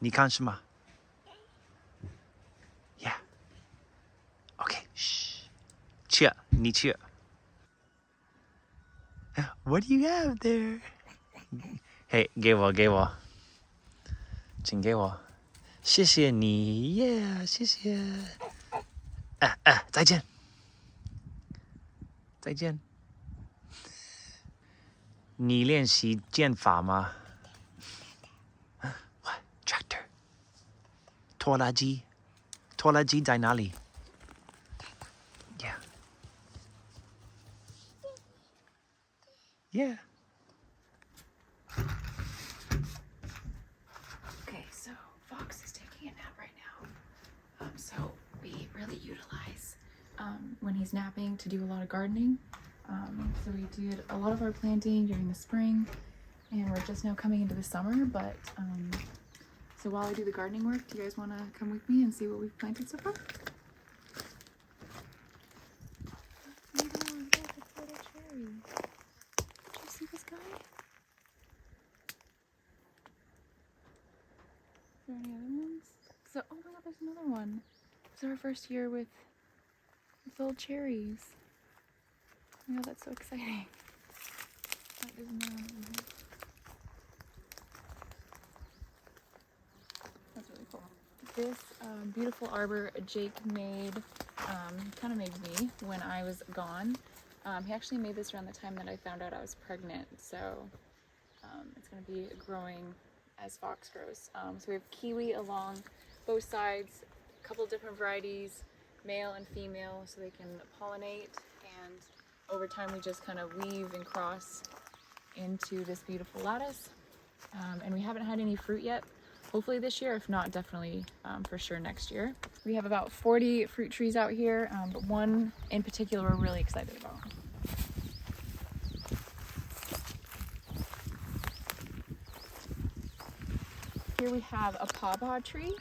你看什么 Yeah. Okay. Shh. Cheer. 你 cheer. What do you have there? Hey, 给我，请给我。谢谢你 Yeah, 谢谢。再见。再见。你练习剑法吗？ What? Tractor. 拖拉机。拖拉机在哪里？ Yeah. Yeah. Okay, so Fox is taking a nap right now. So we really utilize when he's napping to do a lot of gardening. So we did a lot of our planting during the spring, and we're just now coming into the summer. But so while I do the gardening work, do you guys want to come with me and see what we've planted so far? Look, it's a little cherry. Did you see this guy? Is there any other ones? So, oh my god, there's another one. This is our first year with little cherries. Oh my god, that's so exciting. That is another one. That's really cool. This beautiful arbor Jake made, kind of made me when I was gone. He actually made this around the time that I found out I was pregnant, so it's going to be growing as Fox grows. So we have kiwi along both sides, a couple different varieties, male and female, so they can pollinate, and over time we just kind of weave and cross into this beautiful lattice. And we haven't had any fruit yet. Hopefully this year, if not, definitely for sure next year. We have about 40 fruit trees out here, but one in particular we're really excited about. Here we have a pawpaw tree.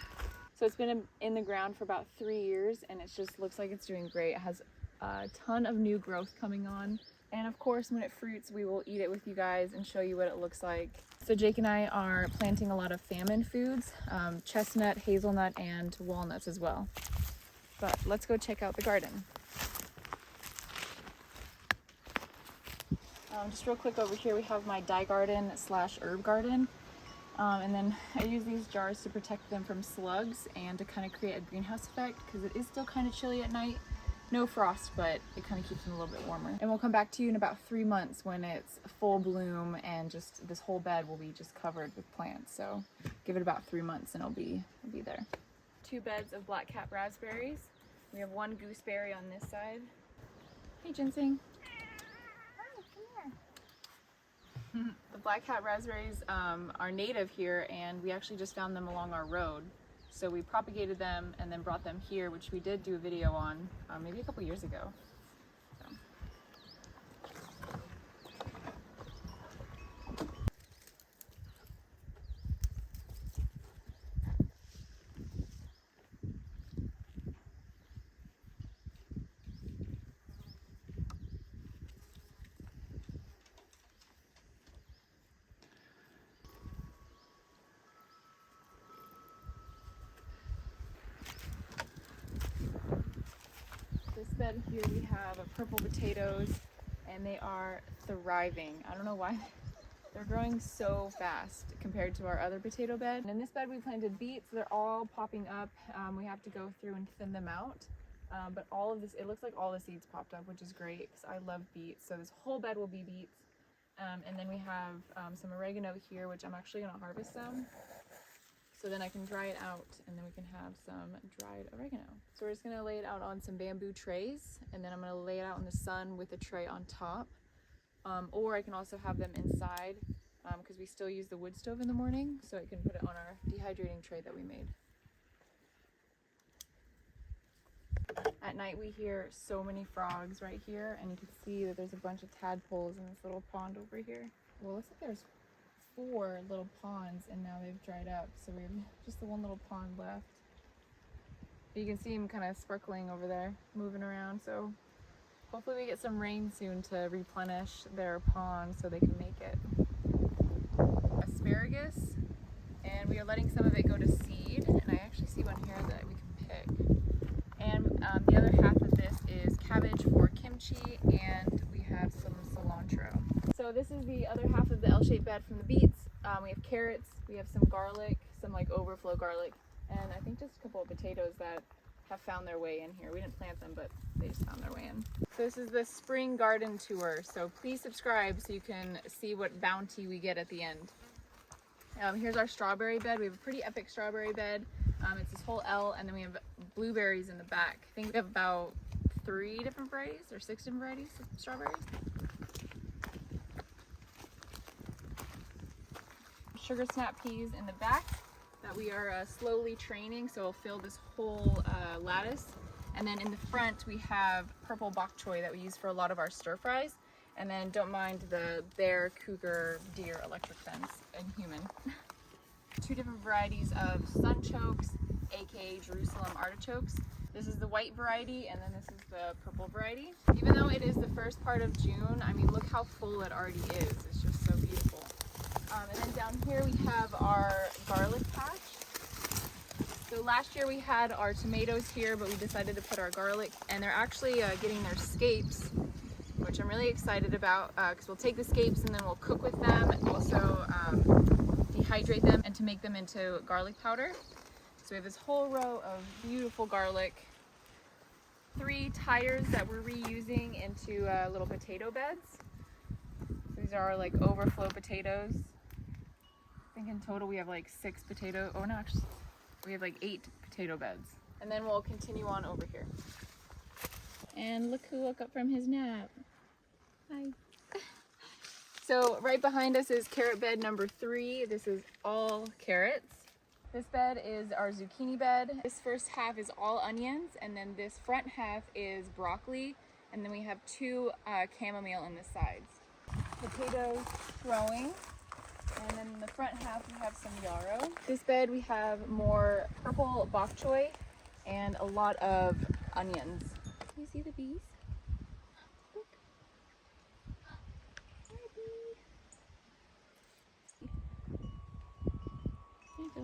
So it's been in the ground for about 3 years, and it just looks like it's doing great. It has a ton of new growth coming on. And of course, when it fruits, we will eat it with you guys and show you what it looks like. So Jake and I are planting a lot of famine foods, chestnut, hazelnut, and walnuts as well. But let's go check out the garden. Just real quick over here, we have my dye garden / herb garden. And then I use these jars to protect them from slugs and to kind of create a greenhouse effect, because it is still kind of chilly at night. No frost, but it kind of keeps them a little bit warmer. And we'll come back to you in about 3 months when it's full bloom and just this whole bed will be just covered with plants. So give it about 3 months and it'll be there. 2 beds of black cap raspberries. We have 1 gooseberry on this side. Hey, ginseng. Hi, come here. The black cap raspberries are native here, and we actually just found them along our road. So we propagated them and then brought them here, which we did do a video on maybe a couple years ago. This bed here we have purple potatoes, and they are thriving. I don't know why they're growing so fast compared to our other potato bed. And in this bed we planted beets. They're all popping up. We have to go through and thin them out. But all of this, it looks like all the seeds popped up, which is great because I love beets. So this whole bed will be beets. And then we have some oregano here, which I'm actually going to harvest some. So then I can dry it out, and then we can have some dried oregano. So we're just gonna lay it out on some bamboo trays, and then I'm gonna lay it out in the sun with a tray on top. Or I can also have them inside, because we still use the wood stove in the morning, so I can put it on our dehydrating tray that we made. At night we hear so many frogs right here, and you can see that there's a bunch of tadpoles in this little pond over here. Well, it looks like there's 4 little ponds, and now they've dried up, so we have just the 1 little pond left. You can see them kind of sparkling over there, moving around, so hopefully we get some rain soon to replenish their pond so they can make it. Asparagus and we are letting some of it go to seed, and I actually see one here that we can pick. And the other half of this is cabbage for kimchi, and we have some cilantro. So this is the other half of the L-shaped bed from the beets. We have carrots, we have some garlic, some like overflow garlic, and I think just a couple of potatoes that have found their way in here. We didn't plant them, but they just found their way in. So this is the spring garden tour, so please subscribe so you can see what bounty we get at the end. Here's our strawberry bed. We have a pretty epic strawberry bed. It's this whole L, and then we have blueberries in the back. I think we have about 3 different varieties or 6 different varieties of strawberries. Sugar snap peas in the back that we are slowly training, so it'll fill this whole lattice. And then in the front we have purple bok choy that we use for a lot of our stir fries. And then don't mind the bear, cougar, deer electric fence and human. 2 different varieties of sunchokes, aka Jerusalem artichokes. This is the white variety, and then this is the purple variety. Even though it is the first part of June, I mean, look how full it already is. It's just so beautiful. And then down here we have our garlic patch. So last year we had our tomatoes here, but we decided to put our garlic, and they're actually getting their scapes, which I'm really excited about, because we'll take the scapes and then we'll cook with them, and also dehydrate them and to make them into garlic powder. So we have this whole row of beautiful garlic, 3 tires that we're reusing into little potato beds. So these are like overflow potatoes. I think in total we have like 6 potato, oh no, actually we have like 8 potato beds. And then we'll continue on over here. And look who woke up from his nap. Hi. So right behind us is carrot bed number 3. This is all carrots. This bed is our zucchini bed. This first half is all onions, and then this front half is broccoli, and then we have 2 chamomile in the sides. Potatoes growing, and then in the front half we have some yarrow. This bed we have more purple bok choy and a lot of onions. You see the bees? Look. Hi, bee. There you go.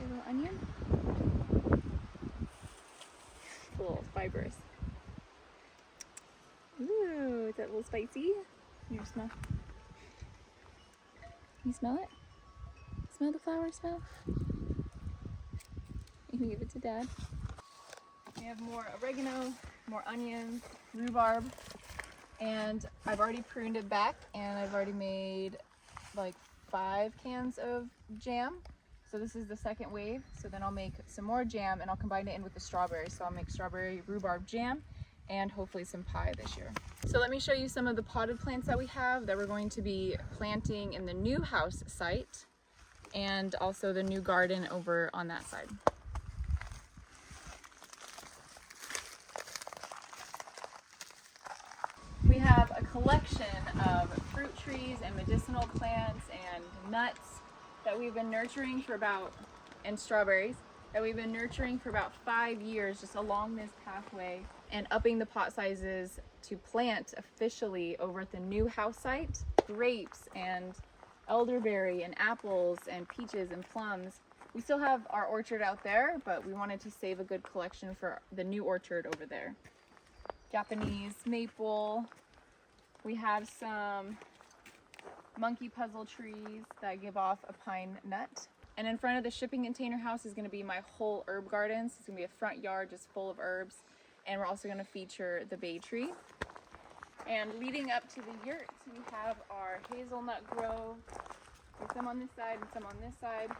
A little onion. A little fibrous. Ooh, is that a little spicy? Here, smell. Can you smell it? Smell the flower smell? You can give it to Dad. We have more oregano, more onions, rhubarb, and I've already pruned it back, and I've already made like 5 cans of jam. So this is the second wave. So then I'll make some more jam and I'll combine it in with the strawberries. So I'll make strawberry rhubarb jam and hopefully some pie this year. So let me show you some of the potted plants that we have that we're going to be planting in the new house site and also the new garden over on that side. We have a collection of fruit trees and medicinal plants and nuts that we've been nurturing for and strawberries that we've been nurturing for about 5 years just along this pathway, and upping the pot sizes to plant officially over at the new house site. Grapes and elderberry and apples and peaches and plums. We still have our orchard out there, but we wanted to save a good collection for the new orchard over there. Japanese maple. We have some monkey puzzle trees that give off a pine nut. And in front of the shipping container house is going to be my whole herb garden. So it's going to be a front yard just full of herbs. And we're also going to feature the bay tree. And leading up to the yurt, we have our hazelnut grove. There's some on this side and some on this side.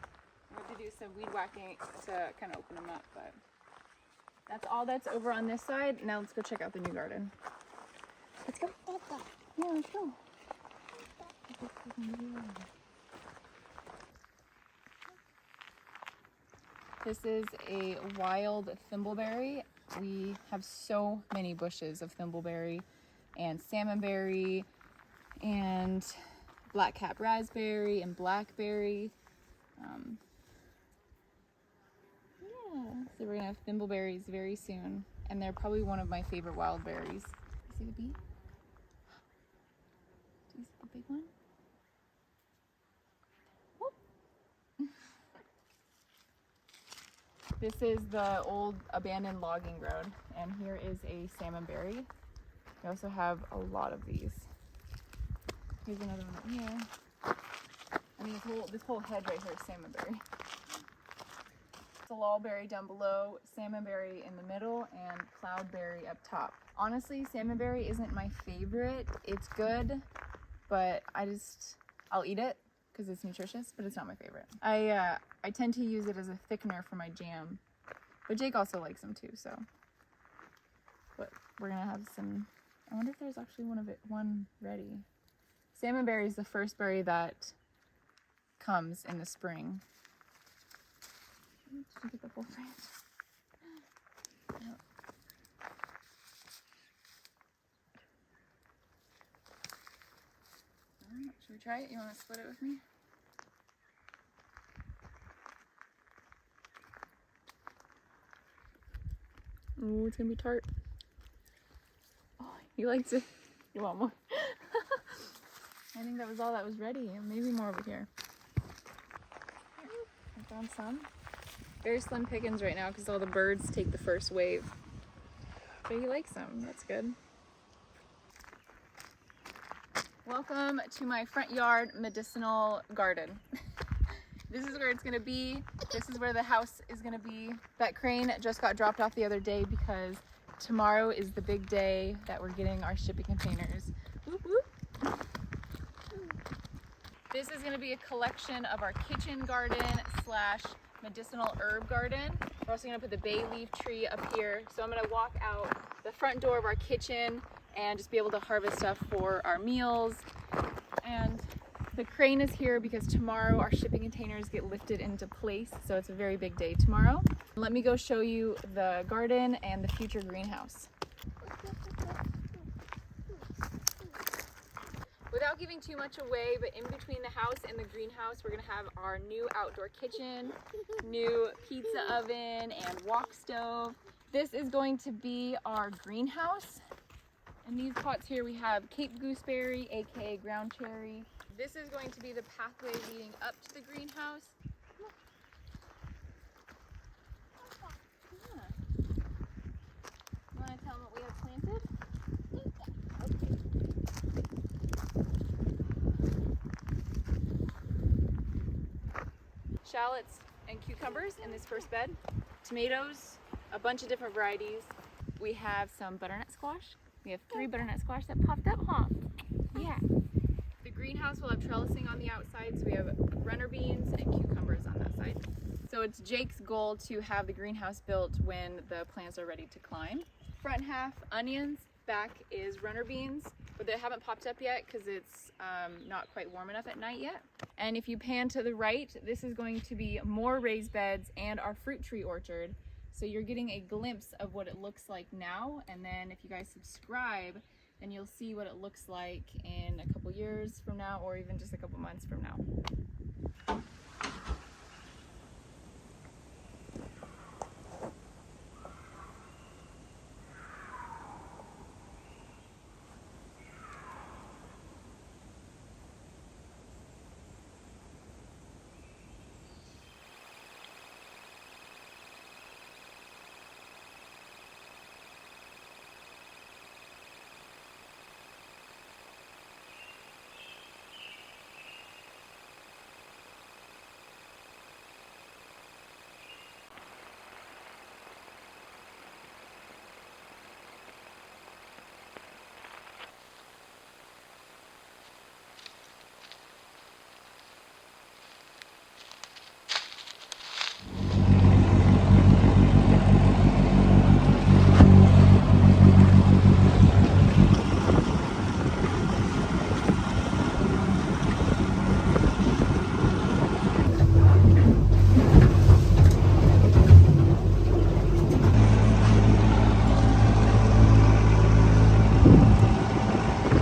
We have to do some weed whacking to kind of open them up, but that's all that's over on this side. Now let's go check out the new garden. Let's go. Yeah, let's go. This is a wild thimbleberry. We have so many bushes of thimbleberry and salmonberry and blackcap raspberry and blackberry. Yeah, so we're gonna have thimbleberries very soon, and they're probably one of my favorite wild berries. You see the bee? Do you see the big one? This is the old abandoned logging road, and here is a salmonberry. We also have a lot of these. Here's another one right here. I mean, this whole hedge right here is salmonberry. Salalberry down below, salmonberry in the middle, and cloudberry up top. Honestly, salmonberry isn't my favorite. It's good, but I'll eat it because it's nutritious, but it's not my favorite. I tend to use it as a thickener for my jam, but Jake also likes them too, so. But we're gonna have some, I wonder if there's actually one ready. Salmonberry is the first berry that comes in the spring. Did you get the full branch? Yep. Should we try it? You want to split it with me? Oh, it's gonna be tart. Oh, he likes it. You want more? I think that was all that was ready, and maybe more over here. I found some. Very slim pickings right now because all the birds take the first wave. But he likes them. That's good. Welcome to my front yard medicinal garden. This is where it's gonna be. This is where the house is gonna be. That crane just got dropped off the other day because tomorrow is the big day that we're getting our shipping containers. Whoop, whoop. This is gonna be a collection of our kitchen garden / medicinal herb garden. We're also gonna put the bay leaf tree up here. So I'm gonna walk out the front door of our kitchen and just be able to harvest stuff for our meals. And the crane is here because tomorrow our shipping containers get lifted into place. So it's a very big day tomorrow. Let me go show you the garden and the future greenhouse. Without giving too much away, but in between the house and the greenhouse, we're gonna have our new outdoor kitchen, new pizza oven, and wok stove. This is going to be our greenhouse. In these pots here, we have Cape Gooseberry, aka ground cherry. This is going to be the pathway leading up to the greenhouse. Yeah. You wanna tell them what we have planted? Shallots and cucumbers in this first bed. Tomatoes, a bunch of different varieties. We have some butternut squash. We have 3 butternut squash that popped up, huh? Yeah. The greenhouse will have trellising on the outside, so we have runner beans and cucumbers on that side. So it's Jake's goal to have the greenhouse built when the plants are ready to climb. Front half, onions. Back is runner beans, but they haven't popped up yet because it's not quite warm enough at night yet. And if you pan to the right, this is going to be more raised beds and our fruit tree orchard. So you're getting a glimpse of what it looks like now. And then if you guys subscribe, then you'll see what it looks like in a couple years from now, or even just a couple months from now.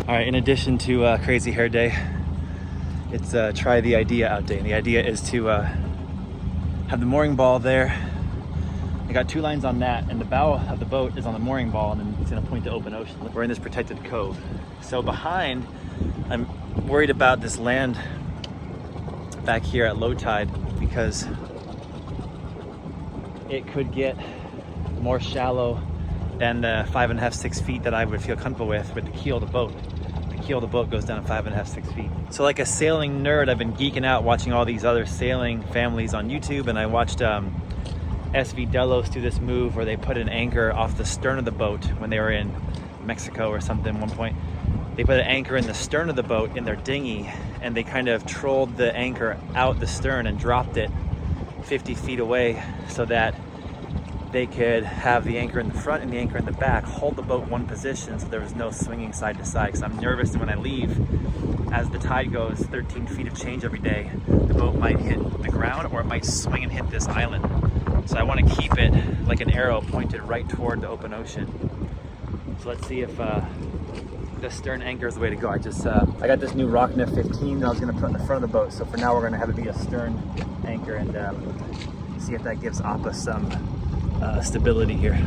All right, in addition to Crazy Hair Day, it's Try the Idea Out Day. And the idea is to have the mooring ball there. I got 2 lines on that, and the bow of the boat is on the mooring ball, and then it's gonna point to open ocean. We're in this protected cove. So behind, I'm worried about this land back here at low tide because it could get more shallow than the 5.5, 6 feet that I would feel comfortable with the keel of the boat. The keel of the boat goes down 5.5, 6 feet. So like a sailing nerd, I've been geeking out watching all these other sailing families on YouTube, and I watched SV Delos do this move where they put an anchor off the stern of the boat when they were in Mexico or something at one point. They put an anchor in the stern of the boat in their dinghy, and they kind of trolled the anchor out the stern and dropped it 50 feet away so that they could have the anchor in the front and the anchor in the back, hold the boat one position so there was no swinging side to side. Because I'm nervous that when I leave, as the tide goes 13 feet of change every day, the boat might hit the ground or it might swing and hit this island. So I want to keep it like an arrow pointed right toward the open ocean. So let's see if the stern anchor is the way to go. I got this new Rocknet 15 that I was going to put in the front of the boat. So for now we're going to have it be a stern anchor and see if that gives Appa some stability here.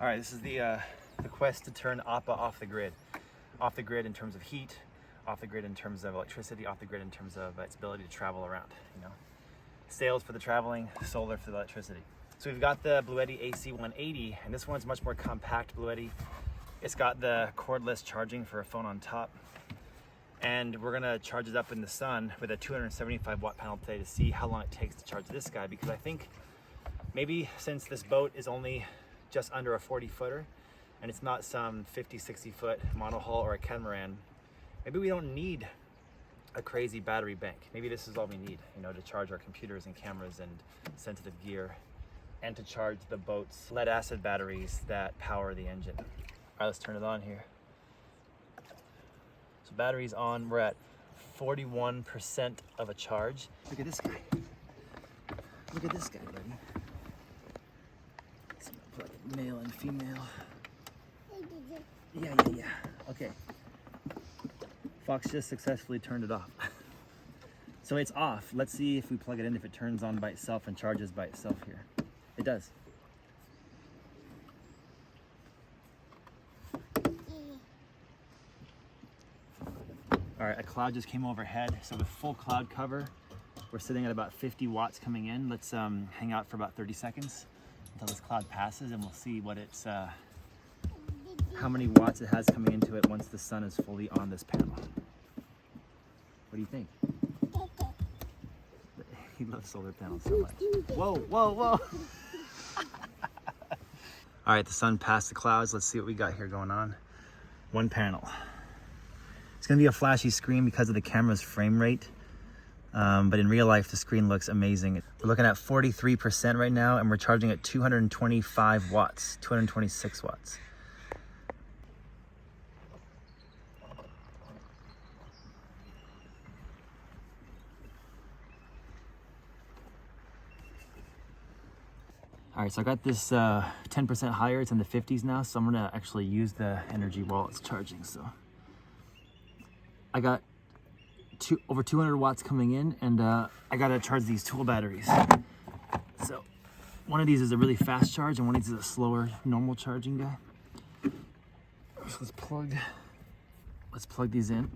All right, this is the quest to turn Appa off the grid. Off the grid in terms of heat, off the grid in terms of electricity, off the grid in terms of its ability to travel around, you know. Sails for the traveling, solar for the electricity. So we've got the Bluetti AC-180, and this one's much more compact Bluetti. It's got the cordless charging for a phone on top. And we're gonna charge it up in the sun with a 275 watt panel today to see how long it takes to charge this guy, because I think maybe since this boat is only just under a 40 footer and it's not some 50, 60 foot monohull or a catamaran, maybe we don't need a crazy battery bank. Maybe this is all we need, you know, to charge our computers and cameras and sensitive gear, and to charge the boat's lead acid batteries that power the engine. All right, let's turn it on here. So battery's on, we're at 41% of a charge. Look at this guy. Look at this guy, buddy. So I'm gonna put male and female. Yeah. Okay. Fox just successfully turned it off. So it's off. Let's see if we plug it in, if it turns on by itself and charges by itself here. It does. All right, a cloud just came overhead. So with full cloud cover, we're sitting at about 50 watts coming in. Let's hang out for about 30 seconds until this cloud passes, and we'll see what it's, how many watts it has coming into it once the sun is fully on this panel. What do you think? He loves solar panels so much. Whoa. All right, the sun passed the clouds. Let's see what we got here going on. One panel. It's gonna be a flashy screen because of the camera's frame rate. But in real life, the screen looks amazing. We're looking at 43% right now, and we're charging at 225 watts, 226 watts. All right, so I got this 10% higher. It's in the 50s now, so I'm gonna actually use the energy while it's charging. So I got over 200 watts coming in, and I gotta charge these tool batteries. So one of these is a really fast charge, and one of these is a slower, normal charging guy. So let's plug these in.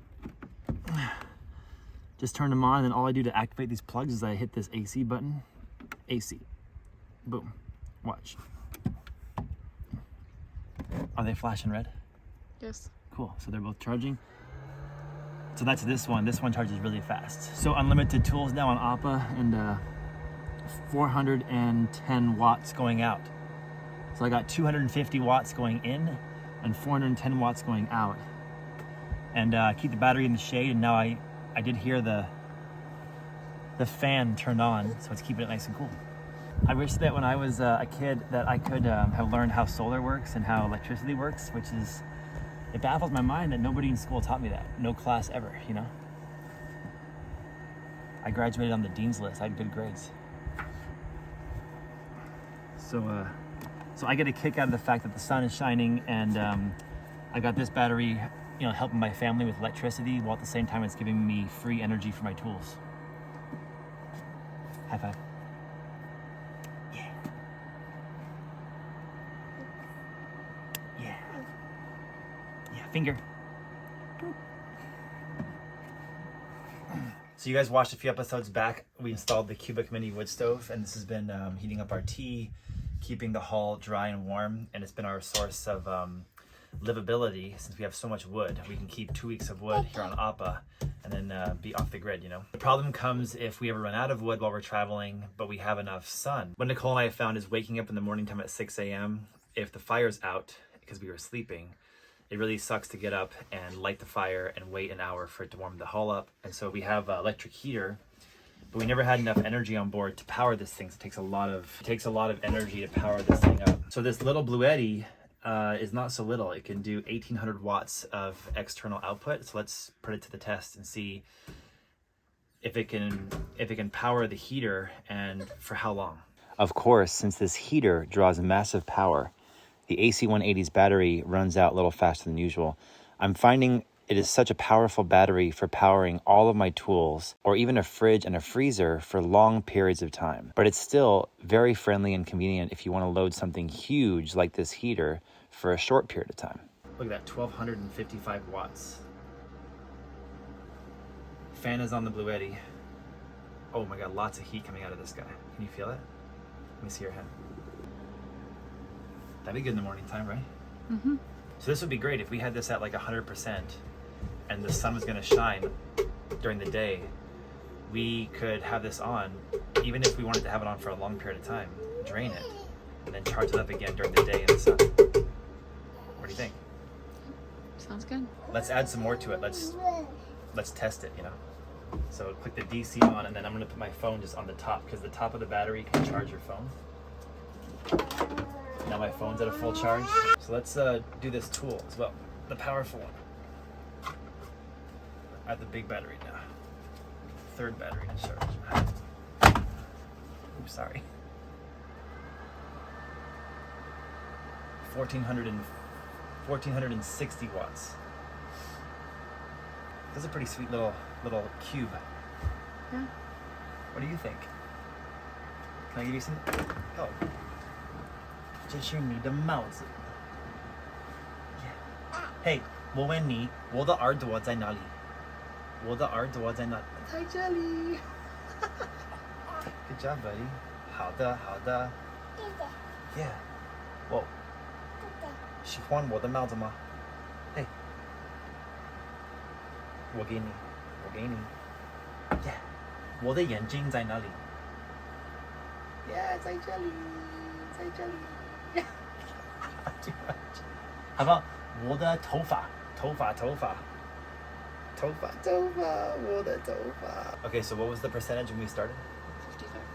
Just turn them on, and then all I do to activate these plugs is I hit this AC button. AC. Boom. Watch. Are they flashing red? Yes. Cool. So they're both charging. So that's this one. This one charges really fast. So unlimited tools now on Appa, and 410 watts going out. So I got 250 watts going in and 410 watts going out. And keep the battery in the shade, and now I did hear the fan turned on, so it's keeping it nice and cool. I wish that when I was a kid that I could have learned how solar works and how electricity works, which is, it baffles my mind that nobody in school taught me that. No class ever, you know? I graduated on the dean's list. I had good grades. So I get a kick out of the fact that the sun is shining, and I got this battery, you know, helping my family with electricity, while at the same time it's giving me free energy for my tools. High five. Yeah. Yeah. Yeah, finger. So you guys watched a few episodes back. We installed the cubic mini wood stove, and this has been heating up our tea, keeping the hall dry and warm, and it's been our source of livability. Since we have so much wood, we can keep 2 weeks of wood here on Appa and then be off the grid, you know. The problem comes if we ever run out of wood while we're traveling, but we have enough sun. What Nicolle and I have found is waking up in the morning time at 6 a.m. if the fire's out because we were sleeping, it really sucks to get up and light the fire and wait an hour for it to warm the hull up. And so we have an electric heater, but we never had enough energy on board to power this thing. So it takes a lot of energy to power this thing up. So this little Bluetti is not so little. It can do 1800 watts of external output. So let's put it to the test and see if it can power the heater, and for how long. Of course, since this heater draws massive power, the AC-180's battery runs out a little faster than usual. I'm finding it is such a powerful battery for powering all of my tools, or even a fridge and a freezer for long periods of time. But it's still very friendly and convenient if you want to load something huge like this heater for a short period of time. Look at that, 1255 watts. Fan is on the Bluetti. Oh my God, lots of heat coming out of this guy. Can you feel it? Let me see your hand. That'd be good in the morning time, right? Mm-hmm. So this would be great if we had this at like 100% and the sun was gonna shine during the day. We could have this on, even if we wanted to have it on for a long period of time, drain it, and then charge it up again during the day in the sun. What do you think? Sounds good. Let's add some more to it. Let's test it, you know? So click the DC on, and then I'm gonna put my phone just on the top, because the top of the battery can charge your phone. Now my phone's at a full charge. So let's do this tool as well, the powerful one. I have the big battery now. Third battery to charge. Oops, sorry. 1460 watts. This is a pretty sweet little cube. Yeah. What do you think? Can I give you some? Oh. 这是你的帽子。Hey, 我问你，我的耳朵在哪里？我的耳朵在哪里？在这里。Good job, buddy. 好的，好的。Yeah. Whoa. 喜欢我的帽子吗？嘿。我给你，我给你。Yeah. 我的眼睛在哪里？ Yeah, 在这里，在这里。Too much. How about 我的头发？头发，头发。头发，头发，我的头发。Okay, so what was the percentage when we started?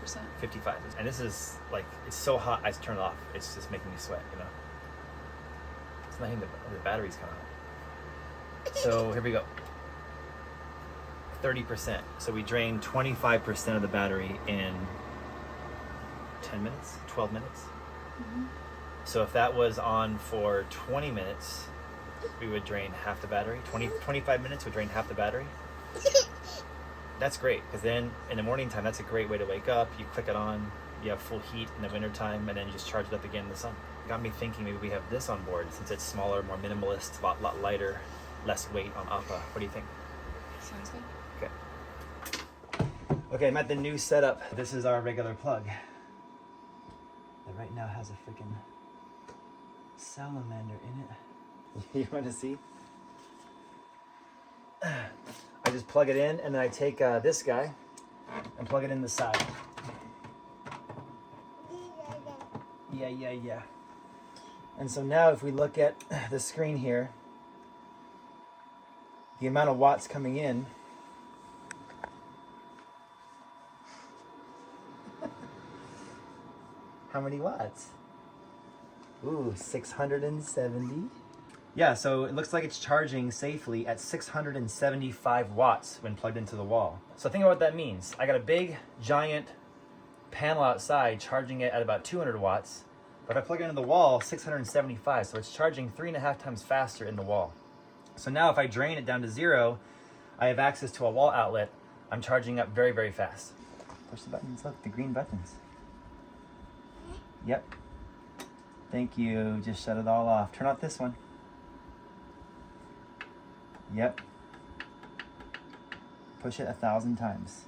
55%. 55. And this is like, it's so hot, I turn it off. It's just making me sweat, you know? It's not even the battery's kind of hot. So here we go. 30%. So we drained 25% of the battery in 10 minutes, 12 minutes. Mm-hmm. So if that was on for 20 minutes, we would drain half the battery. 25 minutes would drain half the battery. that's great, because then in the morning time, that's a great way to wake up. You click it on, you have full heat in the winter time, and then you just charge it up again in the sun. Got me thinking maybe we have this on board, since it's smaller, more minimalist, a lot lighter, less weight on Appa. What do you think? Sounds good. Okay. Okay, I'm at the new setup. This is our regular plug that right now has a freaking salamander in it. You want to see? I just plug it in, and then I take this guy and plug it in the side. Yeah. And so now if we look at the screen here, the amount of watts coming in, how many watts? Ooh, 670. Yeah, so it looks like it's charging safely at 675 watts when plugged into the wall. So think about what that means. I got a big, giant panel outside charging it at about 200 watts, but if I plug it into the wall, 675, so it's charging 3.5 times faster in the wall. So now if I drain it down to 0, I have access to a wall outlet. I'm charging up very, very fast. Push the buttons, look, the green buttons. Yep. Thank you, just shut it all off. Turn off this one. Yep. Push it 1,000 times.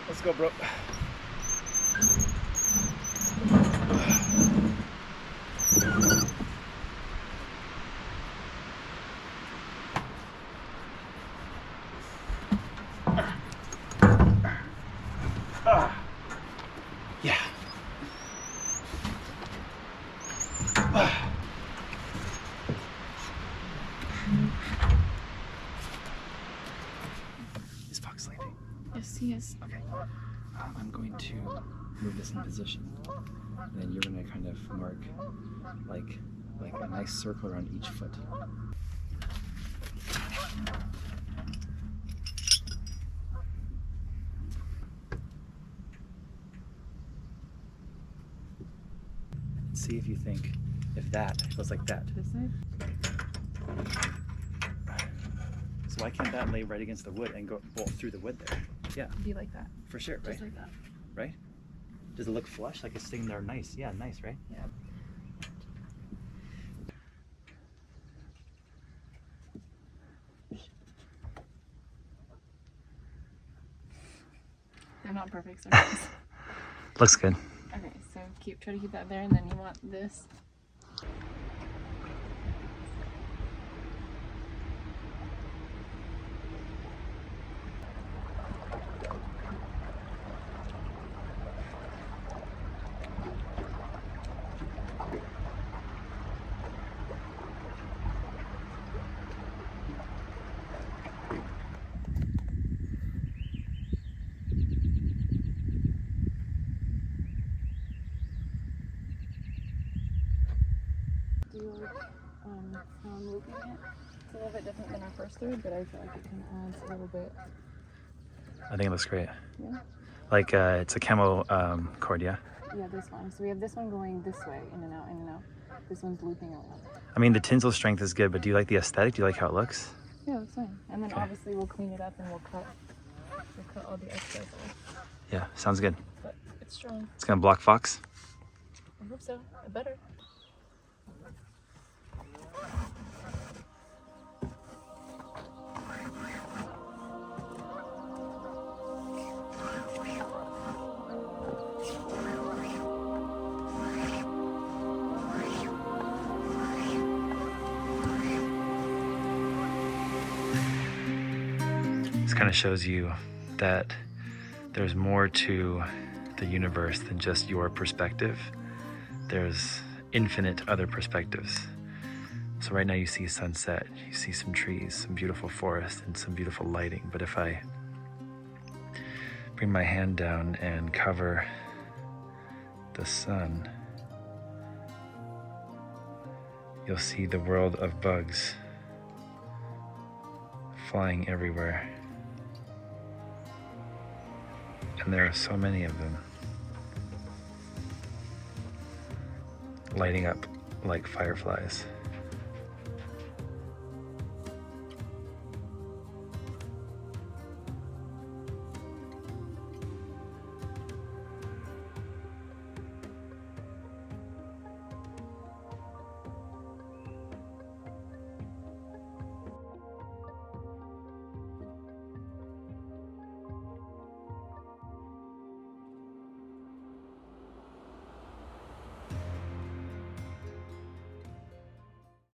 Let's go, bro. Yeah. Is Fox sleeping? Yes, he is. Okay. I'm going to move this in position, and then you're going to kind of mark like a nice circle around each foot. See if you think if that goes like that. This side? So why can't that lay right against the wood and go bolt through the wood there? Yeah, Be like that. for sure, right? Just like that. Right? Does it look flush? Like it's sitting there nice? Yeah, nice, right? Yeah. They're not perfect circles. Looks good. Okay, so try to keep that there, and then you want this. Do you like from looping it? It's a little bit different than our first thread, but I feel like it kind of adds a little bit. I think it looks great. Yeah. Like it's a camo cord, yeah? Yeah, this one. So we have this one going this way, in and out, in and out. This one's looping out. I mean, the tinsel strength is good, but do you like the aesthetic? Do you like how it looks? Yeah, that's fine. And then Okay. obviously we'll clean it up and we'll cut all the excess off. Yeah, sounds good. But it's strong. It's gonna block fox. I hope so. It better. This kind of shows you that there's more to the universe than just your perspective. There's infinite other perspectives. So right now you see sunset, you see some trees, some beautiful forest, and some beautiful lighting. But if I bring my hand down and cover the sun, you'll see the world of bugs flying everywhere. And there are so many of them, lighting up like fireflies.